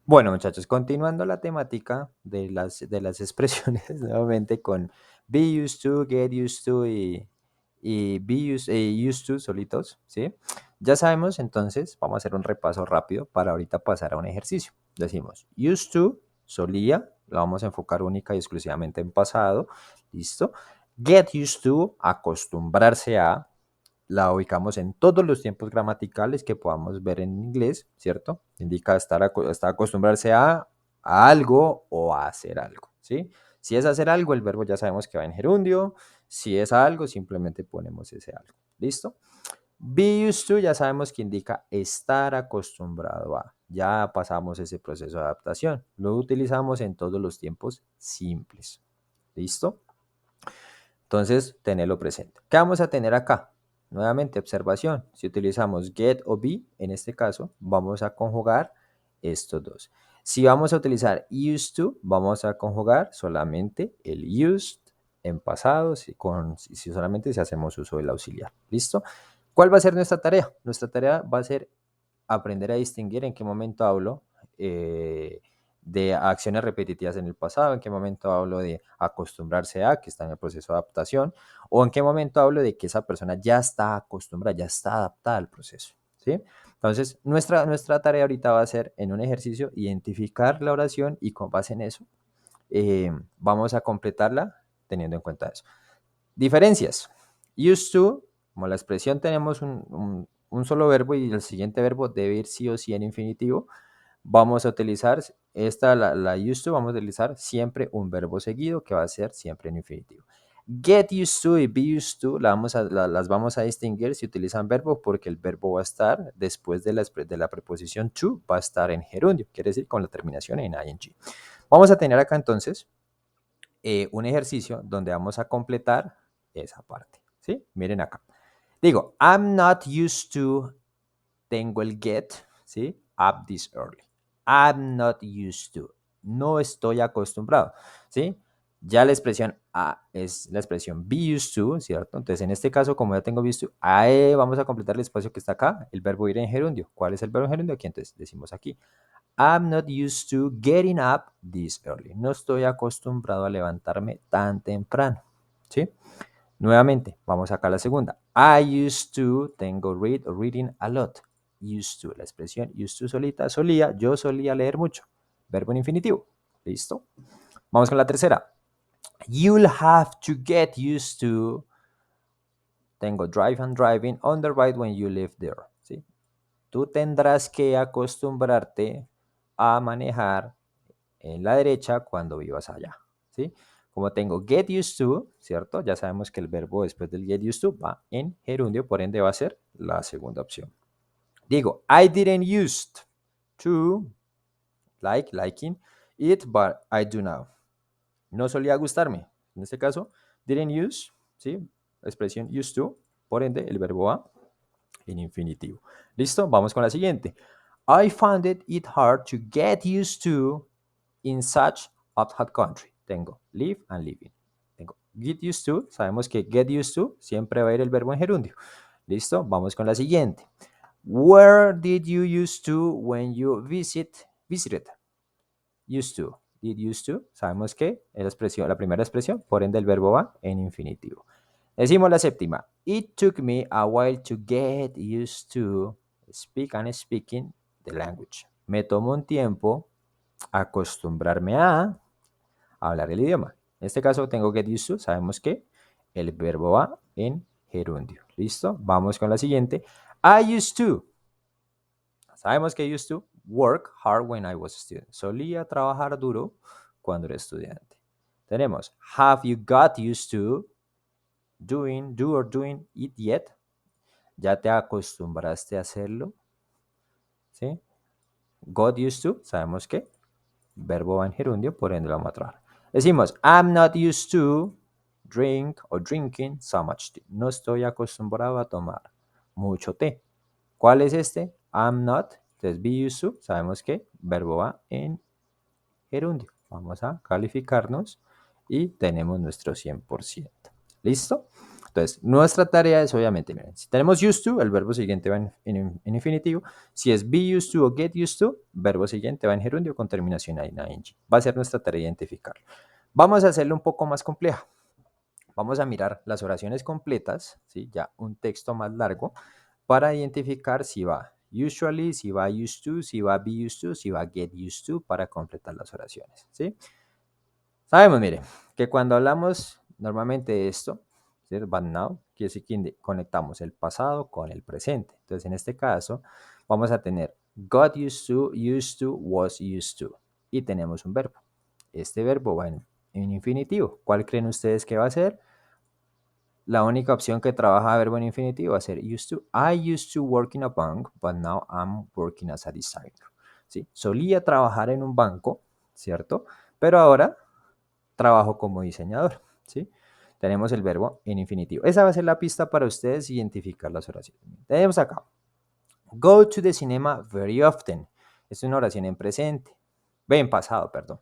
Bueno, muchachos, continuando la temática de las expresiones nuevamente con be used to, get used to y used to solitos, ¿sí? Ya sabemos, entonces, vamos a hacer un repaso rápido para ahorita pasar a un ejercicio. Decimos used to, solía, lo vamos a enfocar única y exclusivamente en pasado, ¿listo? Get used to, acostumbrarse a, la ubicamos en todos los tiempos gramaticales que podamos ver en inglés, ¿cierto? Indica estar acostumbrarse a algo o a hacer algo, ¿sí? Si es hacer algo, el verbo ya sabemos que va en gerundio. Si es algo, simplemente ponemos ese algo. ¿Listo? Be used to ya sabemos que indica estar acostumbrado a. Ya pasamos ese proceso de adaptación. Lo utilizamos en todos los tiempos simples. ¿Listo? Entonces, tenerlo presente. ¿Qué vamos a tener acá? Nuevamente, observación. Si utilizamos get o be, en este caso, vamos a conjugar estos dos. Si vamos a utilizar used to, vamos a conjugar solamente el used en pasado, si solamente si hacemos uso del auxiliar. ¿Listo? ¿Cuál va a ser nuestra tarea? Nuestra tarea va a ser aprender a distinguir en qué momento hablo de acciones repetitivas en el pasado, en qué momento hablo de acostumbrarse a, que está en el proceso de adaptación, o en qué momento hablo de que esa persona ya está acostumbrada, ya está adaptada al proceso, ¿sí? Entonces, nuestra tarea ahorita va a ser en un ejercicio identificar la oración y con base en eso vamos a completarla teniendo en cuenta eso. Diferencias. Used to, como la expresión tenemos un solo verbo y el siguiente verbo debe ir sí o sí en infinitivo, vamos a utilizar la used to, vamos a utilizar siempre un verbo seguido que va a ser siempre en infinitivo. Get used to y be used to las vamos a distinguir si utilizan verbo porque el verbo va a estar después de la preposición to, va a estar en gerundio, quiere decir con la terminación en ing. Vamos a tener acá entonces un ejercicio donde vamos a completar esa parte, ¿sí? Miren acá. Digo, I'm not used to, tengo el get, ¿sí? Up this early. I'm not used to. No estoy acostumbrado, ¿sí? Ya la expresión es la expresión be used to, ¿cierto? Entonces, en este caso, como ya tengo be used to, vamos a completar el espacio que está acá, el verbo ir en gerundio. ¿Cuál es el verbo en gerundio? Aquí, entonces, decimos aquí. I'm not used to getting up this early. No estoy acostumbrado a levantarme tan temprano, ¿sí? Nuevamente, vamos acá a la segunda. I used to, tengo read o reading a lot. Used to, la expresión used to solita, solía, yo solía leer mucho. Verbo en infinitivo. ¿Listo? Vamos con la tercera. You'll have to get used to, tengo drive and driving on the right when you live there. ¿Sí? Tú tendrás que acostumbrarte a manejar en la derecha cuando vivas allá, ¿sí? Como tengo get used to, ¿cierto? Ya sabemos que el verbo después del get used to va en gerundio, por ende va a ser la segunda opción. Digo, I didn't used to liking it, but I do now. No solía gustarme. En este caso, didn't use, ¿sí? La expresión used to, por ende el verbo va en infinitivo. ¿Listo? Vamos con la siguiente. I found it hard to get used to in such a hot country. Tengo live and living. Tengo get used to. Sabemos que get used to siempre va a ir el verbo en gerundio. ¿Listo? Vamos con la siguiente. Where did you used to when you visited? Used to. Did used to. Sabemos que es la primera expresión, por ende el verbo va en infinitivo. Decimos la séptima. It took me a while to get used to speak and speaking the language. Me tomó un tiempo acostumbrarme a hablar el idioma. En este caso tengo get used to. Sabemos que el verbo va en gerundio. ¿Listo? Vamos con la siguiente. I used to. Sabemos que used to work hard when I was a student. Solía trabajar duro cuando era estudiante. Tenemos have you got used to do or doing it yet? ¿Ya te acostumbraste a hacerlo? ¿Sí? Got used to, sabemos que verbo va en gerundio, por ende lo vamos a trabajar. Decimos, I'm not used to drink or drinking so much tea. No estoy acostumbrado a tomar mucho té. ¿Cuál es este? I'm not. Entonces, be used to, sabemos que verbo va en gerundio. Vamos a calificarnos y tenemos nuestro 100%. ¿Listo? Entonces, nuestra tarea es obviamente, miren, si tenemos used to, el verbo siguiente va en infinitivo. Si es be used to o get used to, verbo siguiente va en gerundio con terminación en ing. Va a ser nuestra tarea identificarlo. Vamos a hacerlo un poco más compleja. Vamos a mirar las oraciones completas, ¿sí? Ya un texto más largo, para identificar si va usually, si va used to, si va be used to, si va get used to, para completar las oraciones, ¿sí? Sabemos, mire, que cuando hablamos normalmente de esto, ¿sí? But now, quiere decir que conectamos el pasado con el presente. Entonces, en este caso, vamos a tener got used to, was used to. Y tenemos un verbo. Este verbo va en infinitivo. ¿Cuál creen ustedes que va a ser? La única opción que trabaja verbo en infinitivo va a ser used to. I used to work in a bank, but now I'm working as a designer. ¿Sí? Solía trabajar en un banco, ¿cierto? Pero ahora trabajo como diseñador, ¿sí? Tenemos el verbo en infinitivo. Esa va a ser la pista para ustedes identificar las oraciones. Tenemos acá. Go to the cinema very often. Es una oración en presente. En pasado, perdón.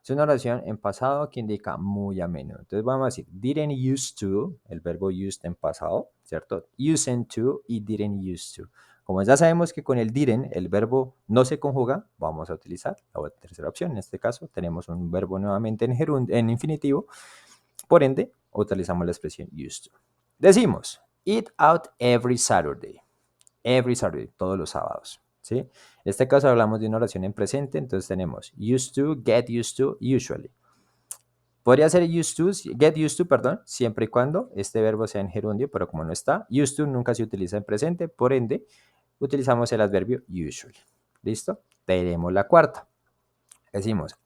Es una oración en pasado que indica muy a menudo. Entonces vamos a decir, didn't used to, el verbo used en pasado, ¿cierto? Used to y didn't used to. Como ya sabemos que con el didn't el verbo no se conjuga, vamos a utilizar la tercera opción. En este caso tenemos un verbo nuevamente en infinitivo. Por ende, utilizamos la expresión used to. Decimos, eat out every Saturday. Every Saturday, todos los sábados, ¿sí? En este caso hablamos de una oración en presente, entonces tenemos used to, get used to, usually. Podría ser used to, get used to, perdón, siempre y cuando este verbo sea en gerundio, pero como no está, used to nunca se utiliza en presente, por ende, utilizamos el adverbio usually. ¿Listo? Tenemos la cuarta. Decimos,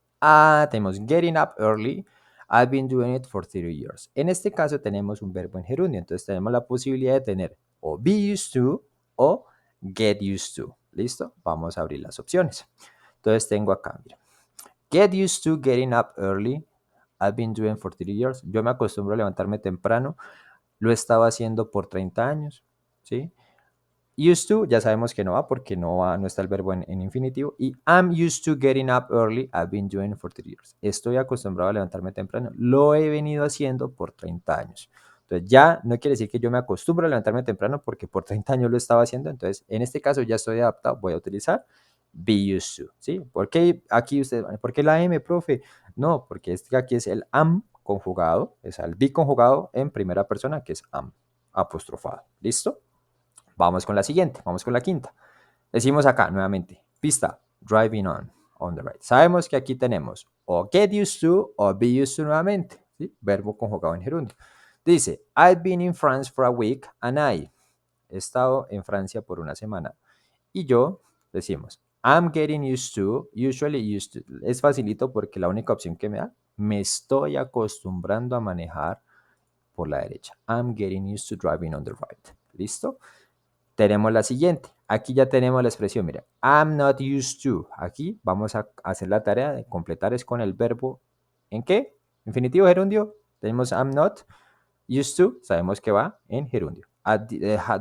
tenemos getting up early. I've been doing it for 30 years. En este caso tenemos un verbo en gerundio, entonces tenemos la posibilidad de tener o be used to o get used to. ¿Listo? Vamos a abrir las opciones. Entonces tengo acá, mira. Get used to getting up early. I've been doing for 30 years. Yo me acostumbro a levantarme temprano. Lo estaba haciendo por 30 años. ¿Sí? Used to, ya sabemos que no va porque no está el verbo en infinitivo. Y I'm used to getting up early. I've been doing it for 30 years. Estoy acostumbrado a levantarme temprano. Lo he venido haciendo por 30 años. Entonces ya no quiere decir que yo me acostumbro a levantarme temprano porque por 30 años lo estaba haciendo. Entonces en este caso ya estoy adaptado. Voy a utilizar be used to. ¿Sí? ¿Por qué aquí ustedes van? ¿Por qué la M, profe? No, porque aquí es el am conjugado. Es el be conjugado en primera persona que es am apostrofado. ¿Listo? Vamos con la siguiente, vamos con la quinta. Decimos acá nuevamente, pista, driving on the right. Sabemos que aquí tenemos o get used to o be used to nuevamente, ¿sí? Verbo conjugado en gerundio. Dice, I've been in France for a week and he estado en Francia por una semana. Y yo decimos, I'm getting used to, usually used to. Es facilito porque la única opción que me da, me estoy acostumbrando a manejar por la derecha. I'm getting used to driving on the right. ¿Listo? Tenemos la siguiente. Aquí ya tenemos la expresión, mira, I'm not used to. Aquí vamos a hacer la tarea de completar es con el verbo, ¿en qué? Infinitivo, gerundio. Tenemos I'm not used to, sabemos que va en gerundio. At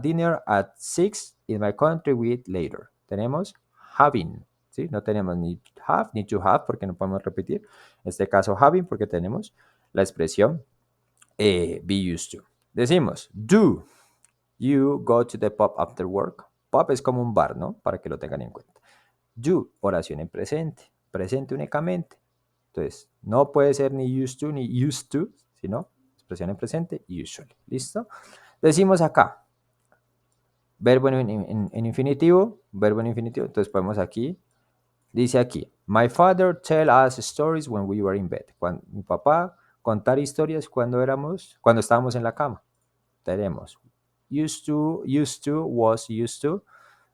dinner at 6 in my country with later. Tenemos having, ¿sí? No tenemos ni have ni to have porque no podemos repetir. En este caso having porque tenemos la expresión be used to. Decimos do. You go to the pub after work. Pub es como un bar, ¿no? Para que lo tengan en cuenta. You, oración en presente. Presente únicamente. Entonces, no puede ser ni used to, sino expresión en presente, usually. ¿Listo? Decimos acá, verbo en infinitivo, verbo en infinitivo. Entonces, podemos aquí, dice aquí, my father tell us stories when we were in bed. Mi papá contar historias cuando estábamos en la cama. Tenemos used to, was used to,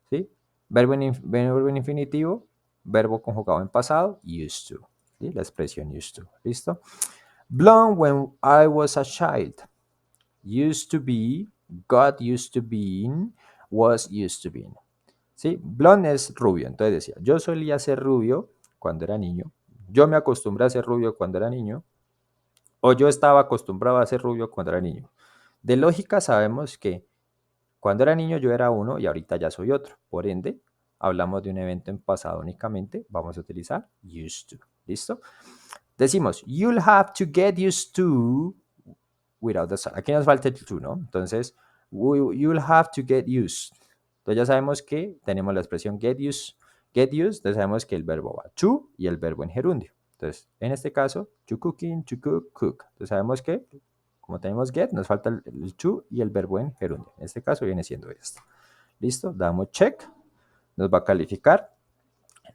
¿sí? Verbo en infinitivo, verbo conjugado en pasado, used to, ¿sí? La expresión used to, ¿listo? Blonde when I was a child, used to be, got used to being, was used to being, ¿sí? Blonde es rubio, entonces decía, yo solía ser rubio cuando era niño, yo me acostumbré a ser rubio cuando era niño, o yo estaba acostumbrado a ser rubio cuando era niño. De lógica sabemos que cuando era niño yo era uno y ahorita ya soy otro. Por ende, hablamos de un evento en pasado únicamente. Vamos a utilizar used to. ¿Listo? Decimos, you'll have to get used to without the sun. Aquí nos falta el to, ¿no? Entonces, you'll have to get used. Entonces ya sabemos que tenemos la expresión get used, entonces sabemos que el verbo va to y el verbo en gerundio. Entonces, en este caso, to cooking, to cook, cook. Entonces sabemos que, como tenemos get, nos falta el to y el verbo en gerundio. En este caso viene siendo esto. ¿Listo? Damos check, nos va a calificar.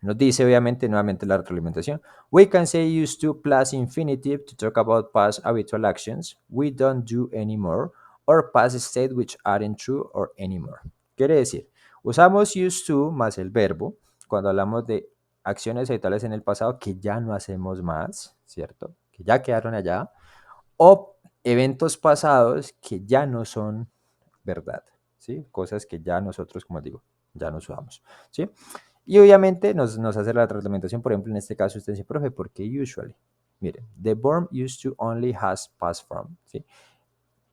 Nos dice obviamente nuevamente la retroalimentación. We can say used to plus infinitive to talk about past habitual actions we don't do anymore or past state which aren't true or anymore. Quiere decir, usamos used to más el verbo cuando hablamos de acciones habituales en el pasado que ya no hacemos más, ¿cierto? Que ya quedaron allá, o eventos pasados que ya no son verdad, ¿sí? Cosas que ya nosotros, como digo, ya no usamos, ¿sí? Y obviamente nos hace la tratamientación, por ejemplo, en este caso usted dice, profe, ¿por qué usually? Miren, the verb used to only has past form, ¿sí?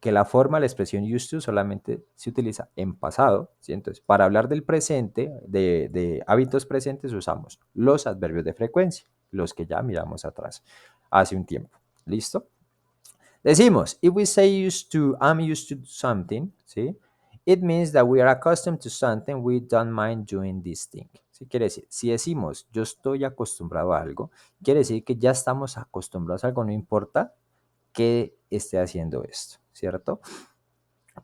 Que la forma, la expresión used to solamente se utiliza en pasado, ¿sí? Entonces, para hablar del presente, de hábitos presentes, usamos los adverbios de frecuencia, los que ya miramos atrás hace un tiempo, ¿listo? Decimos, if we say used to, I'm used to something, ¿sí? It means that we are accustomed to something we don't mind doing this thing. ¿Sí? Quiere decir, si decimos yo estoy acostumbrado a algo, quiere decir que ya estamos acostumbrados a algo, no importa que esté haciendo esto, ¿cierto?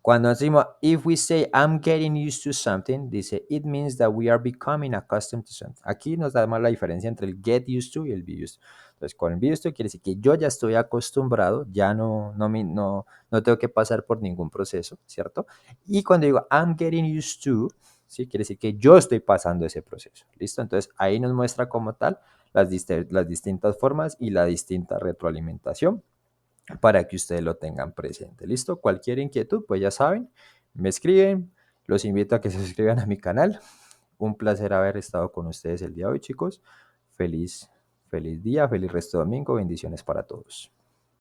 Cuando decimos, if we say I'm getting used to something, dice, it means that we are becoming accustomed to something. Aquí nos da más la diferencia entre el get used to y el be used to. Entonces, con el be used to quiere decir que yo ya estoy acostumbrado, ya no tengo que pasar por ningún proceso, ¿cierto? Y cuando digo I'm getting used to, ¿sí? Quiere decir que yo estoy pasando ese proceso, ¿listo? Entonces, ahí nos muestra como tal las distintas formas y la distinta retroalimentación para que ustedes lo tengan presente. ¿Listo? Cualquier inquietud, pues ya saben, me escriben. Los invito a que se suscriban a mi canal. Un placer haber estado con ustedes el día de hoy, chicos. Feliz día, feliz resto de domingo. Bendiciones para todos.